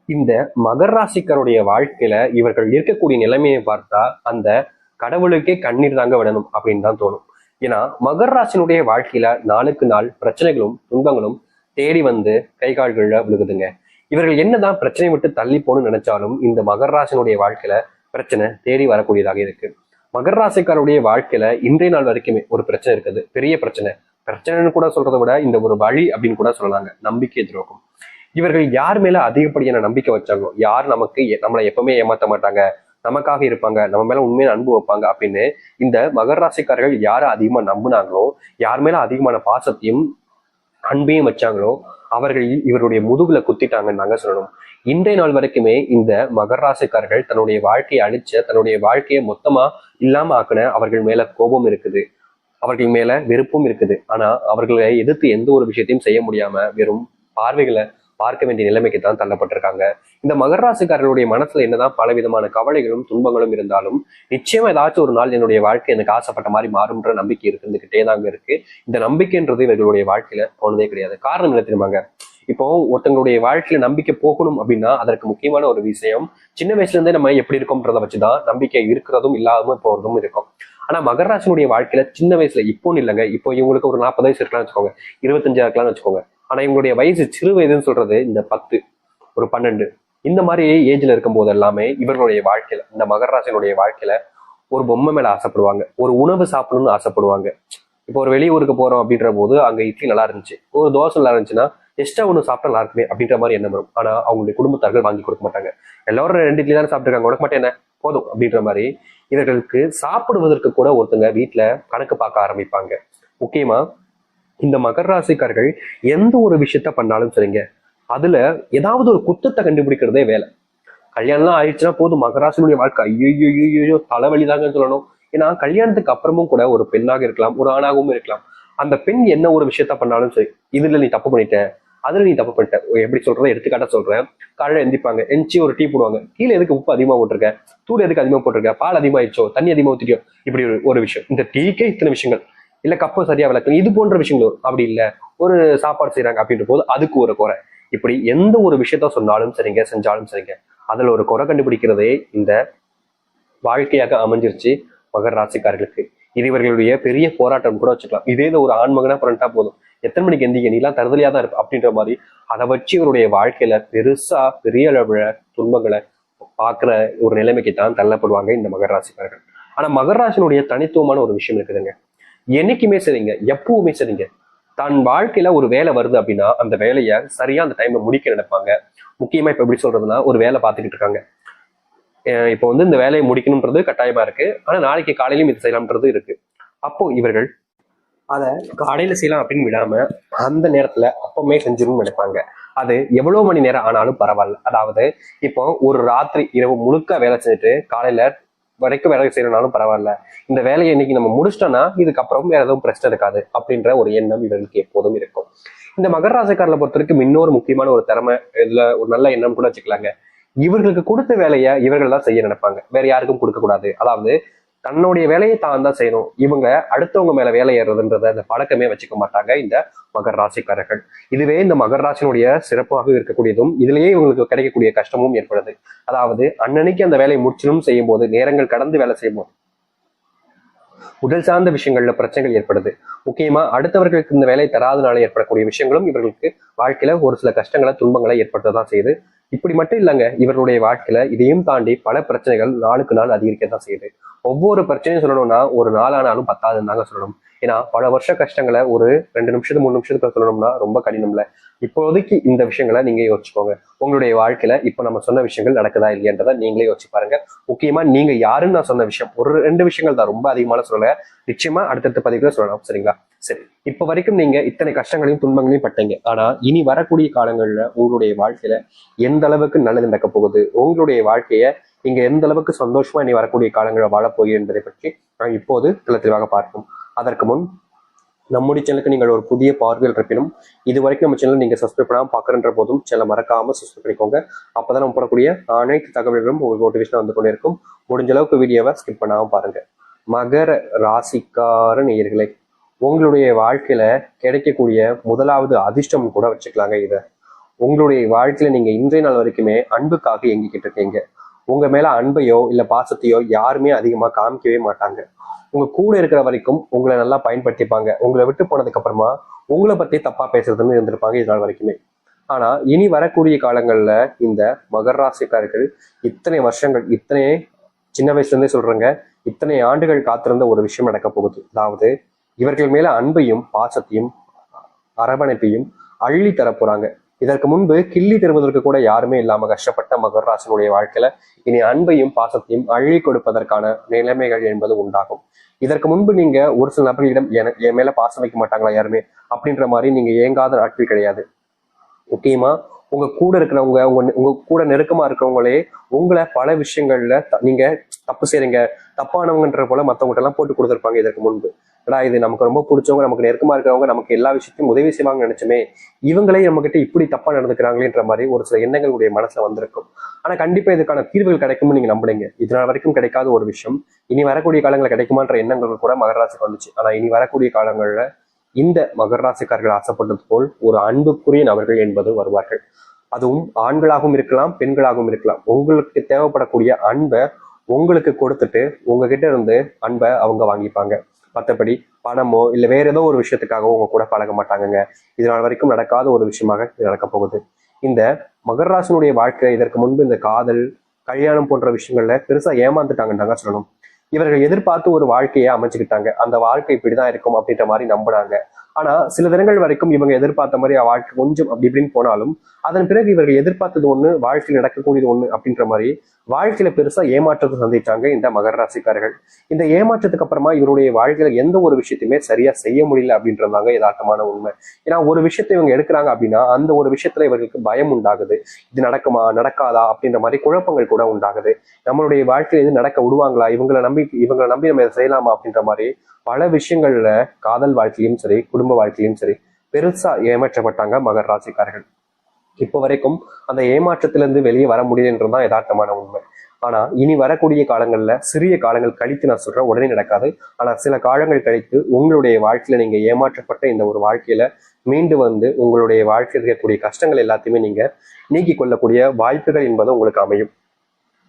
இந்த மகர ராசிக்காருடைய வாழ்க்கையில இவர்கள் இருக்கக்கூடிய நிலைமையை பார்த்தா அந்த கடவுளுக்கே கண்ணீர் தாங்க விடணும் அப்படின்னு தான் தோணும். ஏன்னா மகர ராசினுடைய வாழ்க்கையில நாளுக்கு நாள் பிரச்சனைகளும் துன்பங்களும் தேடி வந்து கை கால்கள்ல விழுகுதுங்க. இவர்கள் என்னதான் பிரச்சனை விட்டு தள்ளி போகணும்னு நினைச்சாலும் இந்த மகர ராசினுடைய வாழ்க்கையில பிரச்சனை தேடி வரக்கூடியதாக இருக்கு. மகர ராசிக்காருடைய வாழ்க்கையில இன்றைய நாள் வரைக்குமே ஒரு பிரச்சனை இருக்குது, பெரிய பிரச்சனை. பிரச்சனைன்னு கூட சொல்றதை விட இந்த ஒரு வழி அப்படின்னு கூட சொல்லலாங்க, நம்பிக்கை துரோகம். இவர்கள் யார் மேல அதிகப்படியான நம்பிக்கை வச்சாங்களோ, யார் நம்மளை எப்பவுமே ஏமாத்த மாட்டாங்க, நமக்காக இருப்பாங்க, நம்ம மேல உண்மையான அன்பு வைப்பாங்க அப்படின்னு இந்த மகர ராசிக்காரர்கள் யாரை அதிகமா நம்பினாங்களோ, யார் மேல அதிகமான பாசத்தையும் அன்பையும் வச்சாங்களோ அவர்கள் இவருடைய முதுகுல குத்திட்டாங்கன்னு நாங்க சொல்லணும். இன்றைய நாள் வரைக்குமே இந்த மகர ராசிக்காரர்கள் தன்னுடைய வாழ்க்கையை அழிச்ச, தன்னுடைய வாழ்க்கையை மொத்தமா இல்லாம ஆக்கின அவர்கள் மேல கோபம் இருக்குது, அவர்கள் மேல வெறுப்பும் இருக்குது. ஆனா அவர்களை எதிர்த்து எந்த ஒரு விஷயத்தையும் செய்ய முடியாம வெறும் பார்வைகளை பார்க்க வேண்டிய நிலைமைக்கு தான் தள்ளப்பட்டிருக்காங்க. இந்த மகர ராசிக்காரர்களுடைய மனசுல என்னதான் பல விதமான கவலைகளும் துன்பங்களும் இருந்தாலும் நிச்சயமா ஏதாச்சும் ஒரு நாள் என்னுடைய வாழ்க்கை எனக்கு ஆசைப்பட்ட மாதிரி மாறும்ன்ற நம்பிக்கை இருந்துகிட்டே தாங்க இருக்கு. இந்த நம்பிக்கைன்றது இவர்களுடைய வாழ்க்கையில போனதே கிடையாது. காரணம் என்ன தெரியுமாங்க? இப்போ ஒருத்தங்களுடைய வாழ்க்கையில நம்பிக்கை போகணும் அப்படின்னா அதற்கு முக்கியமான ஒரு விஷயம், சின்ன வயசுல இருந்தே நம்ம எப்படி இருக்கோம்ன்றத வச்சுதான் நம்பிக்கை இருக்கிறதும் இல்லாம போறதும் இருக்கும். ஆனா மகராசனுடைய வாழ்க்கையில சின்ன வயசுல இப்போன்னு இல்லைங்க, இப்போ இவங்களுக்கு ஒரு 40 வயசு இருக்கலாம்னு வச்சுக்கோங்க, 25 இருக்கலாம்னு வச்சுக்கோங்க. ஆனா இவங்களுடைய வயசு சிறு வயதுன்னு சொல்றது இந்த 10, ஒரு 12 இந்த மாதிரி ஏஜ்ல இருக்கும் போது எல்லாமே இவர்களுடைய வாழ்க்கையில, இந்த மகராசனுடைய வாழ்க்கையில ஒரு பொம்மை மேல ஆசைப்படுவாங்க, ஒரு உணவு சாப்பிடணும்னு ஆசைப்படுவாங்க. இப்போ ஒரு வெளியூருக்கு போறோம் அப்படின்ற போது அங்க இட்லி நல்லா இருந்துச்சு, ஒரு தோசை நல்லா இருந்துச்சுன்னா எக்ஸ்ட்ரா ஒன்று சாப்பிட்டா நல்லா இருக்குமே அப்படின்ற மாதிரி எண்ணம் வரும். ஆனா அவங்களுடைய குடும்பத்தார்கள் வாங்கி கொடுக்க மாட்டாங்க. எல்லாரும் 2 இட்லி தானே சாப்பிட்டுருக்காங்க, உனக்கு மட்டும் என்ன போதும் அப்படின்ற மாதிரி இவர்களுக்கு சாப்பிடுவதற்கு கூட ஒருத்தங்க வீட்டுல கணக்கு பார்க்க ஆரம்பிப்பாங்க. முக்கியமா இந்த மகர ராசிக்காரர்கள் எந்த ஒரு விஷயத்த பண்ணாலும் சரிங்க, அதுல ஏதாவது ஒரு குத்தத்தை கண்டுபிடிக்கிறதே வேலை. கல்யாணம்லாம் ஆயிடுச்சுன்னா போதும், மகராசினுடைய வாழ்க்கை ஐயோ தலைவலிதாங்கன்னு சொல்லணும். ஏன்னா கல்யாணத்துக்கு அப்புறமும் கூட ஒரு பெண்ணாக இருக்கலாம், ஒரு ஆணாகவும் இருக்கலாம், அந்த பெண் என்ன ஒரு விஷயத்த பண்ணாலும் சரி, இதுல நீ தப்பு பண்ணிட்ட, அதுல நீ தப்பு பண்ணிட்ட. எப்படி சொல்றத எடுத்துக்காட்ட சொல்றேன். காலையில எந்திப்பாங்க, எந்திச்சு ஒரு டீ போடுவாங்க, கீழே எதுக்கு உப்பு அதிகமா போட்டிருக்க, தூள் எதுக்கு அதிகமா போட்டிருக்க, பால் அதிகமாயிடுச்சோ, தண்ணி அதிகமா ஊத்திட்டியோ, இப்படி ஒரு விஷயம். இந்த டீக்கே இத்தனை விஷயங்கள் இல்ல, கப்பு சரியா விளக்கு, இது போன்ற விஷயங்கள் அப்படி இல்ல, ஒரு சாப்பாடு செய்யறாங்க அப்படின்ற போது அதுக்கு ஒரு குறை. இப்படி எந்த ஒரு விஷயத்த சொன்னாலும் சரிங்க, செஞ்சாலும் சரிங்க, அதுல ஒரு குறை கண்டுபிடிக்கிறதே இந்த வாழ்க்கையாக அமைஞ்சிருச்சு மகர ராசிக்காரர்களுக்கு. இது இவர்களுடைய பெரிய போராட்டம் கூட வச்சுக்கலாம். இதே ஒரு ஆண்மகனா பிறண்டா போதும், எத்தனை மணிக்கு எந்திக்க, நீ எல்லாம் தருதலையா தான் இருப்ப அப்படின்ற மாதிரி அதை வச்சு இவருடைய வாழ்க்கையில பெருசா பெரிய அளவுல துன்பங்களை பாக்குற ஒரு நிலைமைக்கு தான் தள்ளப்படுவாங்க இந்த மகர ராசிக்காரர்கள். ஆனா மகர ராசினுடைய தனித்துவமான ஒரு விஷயம் இருக்குதுங்க. என்னைக்குமே சரிங்க, எப்பவுமே சரிங்க, தன் வாழ்க்கையில ஒரு வேலை வருது அப்படின்னா அந்த வேலையை சரியா அந்த டைம்ல முடிக்க நினைப்பாங்க. முக்கியமா இப்ப எப்படி சொல்றதுன்னா, ஒரு வேலை பார்த்துக்கிட்டு இருக்காங்க, இப்போ இந்த வேலையை முடிக்கணும்ன்றது கட்டாயமா இருக்கு, ஆனா நாளைக்கு காலையிலும் இது செய்யலாம்ன்றது இருக்கு. அப்போ இவர்கள் அதை காலையில செய்யலாம் அப்படின்னு விடாம அந்த நேரத்துல அப்பவுமே செஞ்சிரும்னு நினைப்பாங்க. அது எவ்வளவு மணி நேரம் ஆனாலும் பரவாயில்ல. அதாவது இப்போ ஒரு ராத்திரி இரவு முழுக்க வேலை செஞ்சுட்டு காலையில வரைக்கும் வேலை செய்யறனாலும் பரவாயில்ல, இந்த வேலையை இன்னைக்கு நம்ம முடிச்சிட்டோம்னா இதுக்கப்புறம் வேற எதுவும் பிரச்சனை இருக்காது அப்படின்ற ஒரு எண்ணம் இவர்களுக்கு எப்போதும் இருக்கும். இந்த மகர ராசிக்காரர்களை பொறுத்த வரைக்கும் இன்னொரு முக்கியமான ஒரு திறமை, இதுல ஒரு நல்ல எண்ணம் கூட வச்சுக்கலாங்க. இவர்களுக்கு கொடுத்த வேலையை இவர்கள் தான் செய்ய நினைப்பாங்க, வேற யாருக்கும் கொடுக்க கூடாது. அதாவது தன்னுடைய வேலையை தான் தான் செய்யணும், இவங்க அடுத்தவங்க மேல வேலை ஏறுறதுன்றத அந்த பழக்கமே வச்சுக்க மாட்டாங்க இந்த மகர ராசிக்காரர்கள். இதுவே இந்த மகர ராசினுடைய சிறப்பாக இருக்கக்கூடியதும், இதுலயே இவங்களுக்கு கிடைக்கக்கூடிய கஷ்டமும் ஏற்படுது. அதாவது அன்னன்னைக்கு அந்த வேலையை முடிச்சலும் செய்யும் போது, நேரங்கள் கடந்து வேலை செய்யும் போது உடல் சார்ந்த விஷயங்கள்ல பிரச்சனைகள் ஏற்படுது. முக்கியமா அடுத்தவர்களுக்கு இந்த வேலை தராதனால ஏற்படக்கூடிய விஷயங்களும் இவர்களுக்கு வாழ்க்கையில ஒரு சில கஷ்டங்களை துன்பங்களை ஏற்படுத்ததான் செய்யுது. இப்படி மட்டும் இல்லைங்க, இவர்களுடைய வாழ்க்கையில இதையும் தாண்டி பல பிரச்சனைகள் நாளுக்கு நாள் அதிகரிக்கத்தான் செய்யுது. ஒவ்வொரு பிரச்சனையும் சொல்லணும்னா ஒரு நாளானாலும் பத்தாதுன்னு தாங்க சொல்லணும். ஏன்னா பல வருஷ கஷ்டங்களை ஒரு 2 நிமிஷத்துக்கு 3 நிமிஷத்துக்கு சொல்லணும்னா ரொம்ப கடினம்ல. இப்போதைக்கு இந்த விஷயங்களை நீங்க யோசிச்சுக்கோங்க. உங்களுடைய வாழ்க்கையில இப்ப நம்ம சொன்ன விஷயங்கள் நடக்குதா இல்லையன்றதை நீங்களே யோசிச்சு பாருங்க. முக்கியமா நீங்க யாருன்னு நான் சொன்ன விஷயம் ஒரு 2 விஷயங்கள் தான், ரொம்ப அதிகமான சொல்லல, நிச்சயமா அடுத்தடுத்த பதிவுல சொல்லலாம். சரிங்களா? சரி, இப்ப வரைக்கும் நீங்க இத்தனை கஷ்டங்களையும் துன்பங்களையும் பட்டீங்க. ஆனா இனி வரக்கூடிய காலங்கள்ல உங்களுடைய வாழ்க்கையில எந்த அளவுக்கு நல்லது நடக்க போகுது, உங்களுடைய வாழ்க்கைய நீங்க எந்த அளவுக்கு சந்தோஷமா இனி வரக்கூடிய காலங்களை வாழப்போகிறீர்கள் என்பதை பற்றி நான் இப்போது தெளிவாக பார்ப்போம். அதற்கு முன் நம்முடைய சேனலுக்கு நீங்கள் ஒரு புதிய பார்வையில் இருப்பினும் இது வரைக்கும் நம்ம சேனல் நீங்க சப்ஸ்கிரைப் பண்ணாம பாக்குறன்ற போதும் சேனல் மறக்காம சப்ஸ்கிரைப் பண்ணிக்கோங்க. அப்பதான் நம்ம போடக்கூடிய அனைத்து தகவல்களும் உங்களுக்கு நோட்டிபிகேஷன் வந்து கொண்டே இருக்கும். முடிஞ்ச அளவுக்கு வீடியோவை ஸ்கிப் பண்ணாம பாருங்க. மகர ராசிக்கார நேயர்களே, உங்களுடைய வாழ்க்கையில கிடைக்கக்கூடிய முதலாவது அதிர்ஷ்டம் கூட வச்சுக்கலாங்க. இதை உங்களுடைய வாழ்க்கையில நீங்க இன்றைய நாள் வரைக்குமே அன்புக்காக இயங்கிக்கிட்டு இருக்கீங்க. உங்க மேல அன்பையோ இல்ல பாசத்தையோ யாருமே அதிகமா காமிக்கவே மாட்டாங்க. உங்க கூட இருக்கிற வரைக்கும் உங்களை நல்லா பயன்படுத்திப்பாங்க. உங்களை விட்டு போனதுக்கு அப்புறமா உங்களை பத்தி தப்பா பேசுறதுன்னு இருந்திருப்பாங்க இது நாள் வரைக்குமே. ஆனா இனி வரக்கூடிய காலங்கள்ல இந்த மகர ராசிக்காரர்கள் இத்தனை வருஷங்கள், இத்தனை சின்ன வயசுல இருந்தே சொல்றேங்க, இத்தனை ஆண்டுகள் காத்திருந்த ஒரு விஷயம் நடக்க போகுது. அதாவது இவர்கள் மேல அன்பையும் பாசத்தையும் அரவணைப்பையும் அள்ளி தரப்போறாங்க. இதற்கு முன்பு கிள்ளி தருவதற்கு கூட யாருமே இல்லாம கஷ்டப்பட்ட மகர ராசினுடைய வாழ்க்கையில இனி அன்பையும் பாசத்தையும் அள்ளி கொடுப்பதற்கான நிலைமைகள் என்பது உண்டாகும். இதற்கு முன்பு நீங்க ஒரு சில நபர்களிடம் என் மேல பாசம் வைக்க மாட்டாங்களா யாருமே அப்படின்ற மாதிரி நீங்க ஏங்காத நாட்கள் கிடையாது. முக்கியமா உங்க கூட இருக்கிறவங்க, உங்க கூட நெருக்கமா இருக்கிறவங்களே உங்களை பல விஷயங்கள்ல நீங்க தப்பு செய்றீங்க, தப்பானவங்கன்ற போல மத்தவங்ககிட்ட எல்லாம் போட்டு கொடுத்துருப்பாங்க இதற்கு முன்பு. ஏடா இது நமக்கு ரொம்ப பிடிச்சவங்க, நமக்கு நெருக்கமா இருக்கிறவங்க, நமக்கு எல்லா விஷயத்தையும் உதவி செய்வாங்கன்னு நினைச்சுமே இவங்களே நம்ம கிட்ட இப்படி தப்பா நடந்துக்கிறாங்களேன்ற மாதிரி ஒரு சில எண்ணங்களுடைய மனசுல வந்திருக்கும். ஆனா கண்டிப்பா இதுக்கான தீர்வுகள் கிடைக்கும்னு நீங்க நம்புறீங்க. இதனால் வரைக்கும் கிடைக்காத ஒரு விஷயம் இனி வரக்கூடிய காலங்களில் கிடைக்குமான்ற எண்ணங்கள் கூட மகர ராசிக்கு வந்துச்சு. ஆனா இனி வரக்கூடிய காலங்கள்ல இந்த மகர ராசிக்காரர்கள் ஆசைப்பட்டது போல் ஒரு அன்புக்குரிய நபர்கள் என்பது வருவார்கள். அதுவும் ஆண்களாகவும் இருக்கலாம், பெண்களாகவும் இருக்கலாம். உங்களுக்கு தேவைப்படக்கூடிய அன்பை உங்களுக்கு கொடுத்துட்டு உங்ககிட்ட இருந்து அன்பை அவங்க வாங்கிப்பாங்க. மற்றபடி பணமோ இல்லை வேற ஏதோ ஒரு விஷயத்துக்காகவோ உங்க கூட பழக மாட்டாங்கங்க. இதனால் வரைக்கும் நடக்காத ஒரு விஷயமாக இது நடக்க போகுது. இந்த மகர ராசினுடைய வாழ்க்கை இதற்கு முன்பு இந்த காதல், கல்யாணம் போன்ற விஷயங்கள்ல பெருசா ஏமாந்துட்டாங்கன்னு சொல்லணும். இவர்கள் எதிர்பார்த்து ஒரு வாழ்க்கையை அமைச்சுக்கிட்டாங்க. அந்த வாழ்க்கை இப்படிதான் இருக்கும் அப்படின்ற மாதிரி நம்பினாங்க. ஆனா சில தினங்கள் வரைக்கும் இவங்க எதிர்பார்த்த மாதிரி வாழ்க்கை கொஞ்சம் அப்படி இப்படின்னு போனாலும் அதன் பிறகு இவர்கள் எதிர்பார்த்தது ஒண்ணு, வாழ்க்கையில் நடக்கக்கூடியது ஒண்ணு அப்படின்ற மாதிரி வாழ்க்கையில பெருசா ஏமாற்றத்தை சந்திச்சாங்க இந்த மகர ராசிக்காரர்கள். இந்த ஏமாற்றத்துக்கு அப்புறமா இவருடைய வாழ்க்கையில எந்த ஒரு விஷயத்தையுமே சரியா செய்ய முடியல அப்படின்றதாங்க யதார்த்தமான உண்மை. ஏன்னா ஒரு விஷயத்தை இவங்க எடுக்கிறாங்க அப்படின்னா அந்த ஒரு விஷயத்துல இவர்களுக்கு பயம் உண்டாகுது. இது நடக்குமா நடக்காதா அப்படின்ற மாதிரி குழப்பங்கள் கூட உண்டாகுது. நம்மளுடைய வாழ்க்கையில இது நடக்க விடுவாங்களா, இவங்களை நம்பி நம்ம இதை செய்யலாமா அப்படின்ற மாதிரி பல விஷயங்கள்ல காதல் வாழ்க்கையிலும் சரி, குடும்ப வாழ்க்கையிலும் சரி பெருசா ஏமாற்றப்பட்டாங்க மகர ராசிக்காரர்கள். இப்போ வரைக்கும் அந்த ஏமாற்றத்திலிருந்து வெளியே வர முடியுதுன்றதுதான் யதார்த்தமான உண்மை. ஆனா இனி வரக்கூடிய காலங்கள்ல சிறிய காலங்கள் கழித்து நான் சொல்றேன், உடனே நடக்காது. ஆனா சில காலங்கள் கழித்து உங்களுடைய வாழ்க்கையில நீங்க ஏமாற்றப்பட்ட இந்த ஒரு வாழ்க்கையில மீண்டு வந்து உங்களுடைய வாழ்க்கையில் இருக்கக்கூடிய கஷ்டங்கள் எல்லாத்தையுமே நீங்க நீக்கி கொள்ளக்கூடிய வாய்ப்புகள் என்பது உங்களுக்கு அமையும்.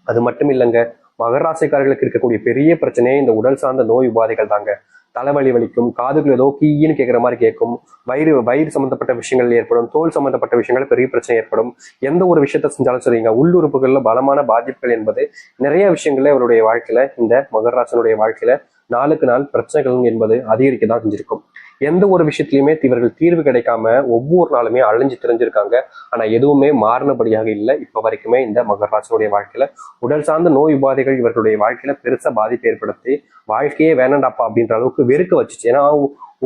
அது மட்டும் இல்லைங்க, மகர ராசிக்காரர்களுக்கு இருக்கக்கூடிய பெரிய பிரச்சனையே இந்த உடல் சார்ந்த நோய் உபாதைகள் தாங்க. தலைவலி வலிக்கும், காதுகள் ஏதோ கீன்னு கேட்குற மாதிரி கேட்கும், வயிறு சம்பந்தப்பட்ட விஷயங்கள் ஏற்படும், தோல் சம்பந்தப்பட்ட விஷயங்கள் பெரிய பிரச்சனை ஏற்படும். எந்த ஒரு விஷயத்த செஞ்சாலும் சரிங்க, உள்ளுறுப்புகள்ல பலமான பாதிப்புகள் என்பது நிறைய விஷயங்கள்ல இவருடைய வாழ்க்கையில இந்த மகர ராசினுடைய வாழ்க்கையில நாளுக்கு நாள் பிரச்சனைகள் என்பது அதிகரிக்க தான் செஞ்சிருக்கும். எந்த ஒரு விஷயத்திலையுமே இவர்கள் தீர்வு கிடைக்காம ஒவ்வொரு நாளுமே அழிஞ்சு தெரிஞ்சிருக்காங்க. ஆனா எதுவுமே மாறினபடியாக இல்லை இப்ப வரைக்குமே இந்த மகர ராசினுடைய வாழ்க்கையில. உடல் சார்ந்த நோய் உபாதைகள் இவர்களுடைய வாழ்க்கையில பெருசா பாதிப்பு ஏற்படுத்தி வாழ்க்கையே வேணாண்டாப்பா அப்படின்ற அளவுக்கு வெறுக்க வச்சுச்சு. ஏன்னா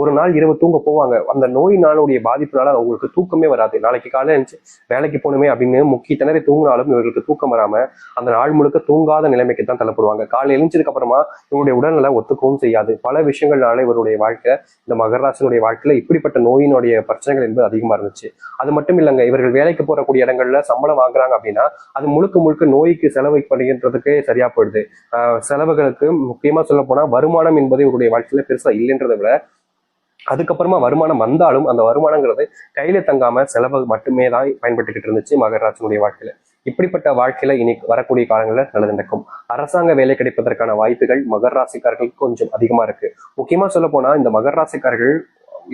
ஒரு நாள் இரவு தூங்க போவாங்க, அந்த நோயினாலுடைய பாதிப்புனால அவங்களுக்கு தூக்கமே வராது. நாளைக்கு காலையில இருந்துச்சு வேலைக்கு போகணுமே அப்படின்னு முக்கிய திணறி தூங்கினாலும் இவர்களுக்கு தூக்கம் வராம அந்த நாள் முழுக்க தூங்காத நிலைமைக்கு தான் தள்ளப்படுவாங்க. காலையில் எழுந்ததுக்கு அப்புறமா இவருடைய உடல்நல ஒத்துக்கவும் செய்யாது. பல விஷயங்கள்னால இவருடைய வாழ்க்கை இந்த மகர ராசினுடைய வாழ்க்கையில இப்படிப்பட்ட நோயினுடைய பிரச்சனைகள் என்பது அதிகமா இருந்துச்சு. அது மட்டும் இல்லைங்க, இவர்கள் வேலைக்கு போறக்கூடிய இடங்கள்ல சம்பளம் வாங்குறாங்க அப்படின்னா அது முழுக்க முழுக்க நோய்க்கு செலவு பண்ணுகின்றதுக்கே சரியா போயிடுது. செலவுகளுக்கு முக்கியமா சொல்ல போனா வருமானம் என்பது இவருடைய வாழ்க்கையில பெருசா இல்லைன்றதை விட அதுக்கப்புறமா வருமானம் வந்தாலும் அந்த வருமானங்கிறது கையில தங்காம செலவு மட்டுமே தான் பயன்பட்டுக்கிட்டு இருந்துச்சு மகர ராசினுடைய வாழ்க்கையில. இப்படிப்பட்ட வாழ்க்கையில இனி வரக்கூடிய காலங்களில் நல்லது நடக்கும். அரசாங்க வேலை கிடைப்பதற்கான வாய்ப்புகள் மகர ராசிக்காரர்களுக்கு கொஞ்சம் அதிகமா இருக்கு. முக்கியமா சொல்ல போனா இந்த மகர ராசிக்காரர்கள்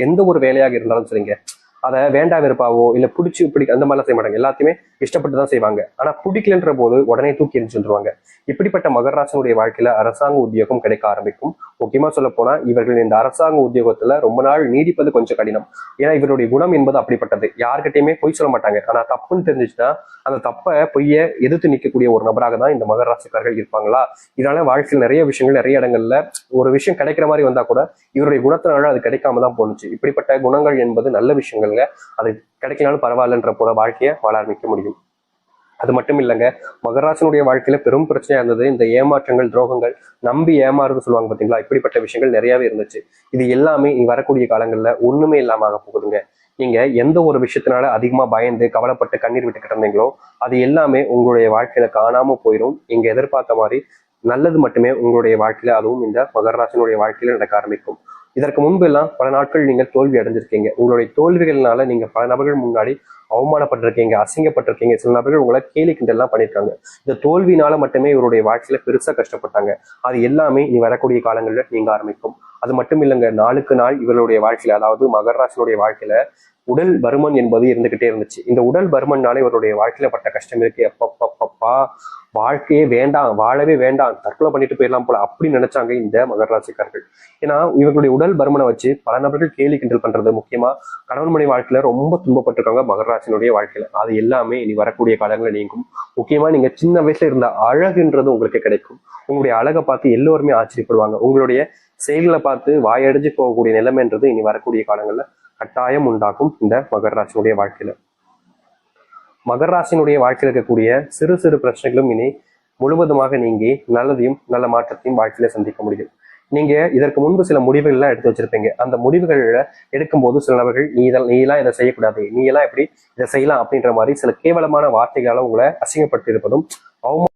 எந்த ஒரு வேலையாக இருந்தாலும் சரிங்க, அதை வேண்டா வெறுப்பாவோ இல்ல பிடிச்சி அந்த மாதிரிலாம் செய்ய மாட்டாங்க. எல்லாத்தையுமே இஷ்டப்பட்டு தான் செய்வாங்க. ஆனா பிடிக்கலன்ற போது உடனே தூக்கி எரிஞ்சு வந்துருவாங்க. இப்படிப்பட்ட மகர ராசினுடைய வாழ்க்கையில அரசாங்க உத்தியோகம் கிடைக்க ஆரம்பிக்கும். முக்கியமா சொல்ல போனா இவர்கள் இந்த அரசாங்க உத்தியோகத்துல ரொம்ப நாள் நீடிப்பது கொஞ்சம் கடினம். ஏன்னா இவருடைய குணம் என்பது அப்படிப்பட்டது. யார்கிட்டயுமே பொய் சொல்ல மாட்டாங்க. ஆனா தப்புன்னு தெரிஞ்சிச்சுன்னா அந்த தப்பை பொய்ய எதிர்த்து நிற்கக்கூடிய ஒரு நபராக தான் இந்த மகர ராசிக்காரர்கள் இருப்பாங்களா. இதனால வாழ்க்கையில் நிறைய விஷயங்கள் நிறைய இடங்கள்ல ஒரு விஷயம் கிடைக்கிற மாதிரி வந்தா கூட இவருடைய குணத்தினால அது கிடைக்காம தான் போணுச்சு. இப்படிப்பட்ட குணங்கள் என்பது நல்ல விஷயங்கள்ங்க. அது கிடைக்கனாலும் பரவாயில்லன்ற போல வாழ்க்கையை வாழ ஆரம்பிக்க முடியும். அது மட்டும் இல்லைங்க, மகராசனுடைய வாழ்க்கையில பெரும் பிரச்சனையா இருந்தது இந்த ஏமாற்றங்கள், துரோகங்கள், நம்பி ஏமாறுன்னு சொல்லுவாங்க பாத்தீங்களா. இப்படிப்பட்ட விஷயங்கள் நிறையவே இருந்துச்சு. இது எல்லாமே இனி வரக்கூடிய காலங்கள்ல ஒண்ணுமே இல்லாம ஆக போகுதுங்க. நீங்க எந்த ஒரு விஷயத்தினால அதிகமா பயந்து கவலைப்பட்டு கண்ணீர் விட்டுக்கிட்டு இருந்தீங்களோ அது எல்லாமே உங்களுடைய வாழ்க்கையில காணாம போயிடும். நீங்க எதிர்பார்த்த மாதிரி நல்லது மட்டுமே உங்களுடைய வாழ்க்கையில, அதுவும் இந்த மகராசனுடைய வாழ்க்கையில நடக்க ஆரம்பிக்கும். இதற்கு முன்பு எல்லாம் பல நாட்கள் நீங்கள் தோல்வி அடைஞ்சிருக்கீங்க. உங்களுடைய தோல்விகள்னால நீங்க பல நபர்கள் முன்னாடி அவமானப்பட்டிருக்கீங்க, அசிங்கப்பட்டிருக்கீங்க. சில நபர்கள் உங்களை கேலி கிண்டல்லாம் பண்ணியிருக்காங்க. இந்த தோல்வினால மட்டுமே இவருடைய வாழ்க்கையில பெருசா கஷ்டப்பட்டாங்க. அது எல்லாமே இனி வரக்கூடிய காலங்களில் நீங்க ஆரம்பிக்கும். அது மட்டும் இல்லைங்க, நாளுக்கு நாள் இவருடைய வாழ்க்கையில, அதாவது மகர ராசினுடைய வாழ்க்கையில உடல் பருமன் என்பது இருந்துகிட்டே இருந்துச்சு. இந்த உடல் பருமன்னால இவருடைய வாழ்க்கையில பட்ட கஷ்டம் இருக்கு. அப்பப்பப்பா, வாழ்க்கையே வேண்டாம், வாழவே வேண்டாம், தற்கொலை பண்ணிட்டு போயிடலாம் போல அப்படி நினைச்சாங்க இந்த மகர ராசிக்காரர்கள். ஏன்னா இவர்களுடைய உடல் பருமனை வச்சு பல நபர்கள் கேலி கிண்டல் பண்றது, முக்கியமா கணவன் மனைவி வாழ்க்கையில ரொம்ப துன்பப்பட்டிருக்காங்க மகர ராசினுடைய வாழ்க்கையில. அது எல்லாமே இனி வரக்கூடிய காலங்களில் நீங்கும். முக்கியமா நீங்க சின்ன வயசுல இருந்த அழகுன்றது உங்களுக்கு கிடைக்கும். உங்களுடைய அழகை பார்த்து எல்லோருமே ஆச்சரியப்படுவாங்க. உங்களுடைய செயல்களை பார்த்து வாயடைஞ்சு போகக்கூடிய நிலைமைன்றது இனி வரக்கூடிய காலங்கள்ல கட்டாயம் உண்டாகும் இந்த மகர ராசினுடைய வாழ்க்கையில. மகர ராசினுடைய வாழ்க்கையில் இருக்கக்கூடிய சிறு சிறு பிரச்சனைகளும் இனி முழுவதுமாக நீங்கி நல்லதையும் நல்ல மாற்றத்தையும் வாழ்க்கையில சந்திக்க முடியும். நீங்க இதற்கு முன்பு சில முடிவுகள் எல்லாம் எடுத்து வச்சிருப்பீங்க. அந்த முடிவுகள்ல எடுக்கும்போது சில நபர்கள் நீ எல்லாம் இதை செய்யக்கூடாது, நீ எல்லாம் எப்படி இதை செய்யலாம் அப்படின்ற மாதிரி சில கேவலமான வார்த்தைகளால உங்களை அசிங்கப்படுத்தி இருப்பதும், அவமான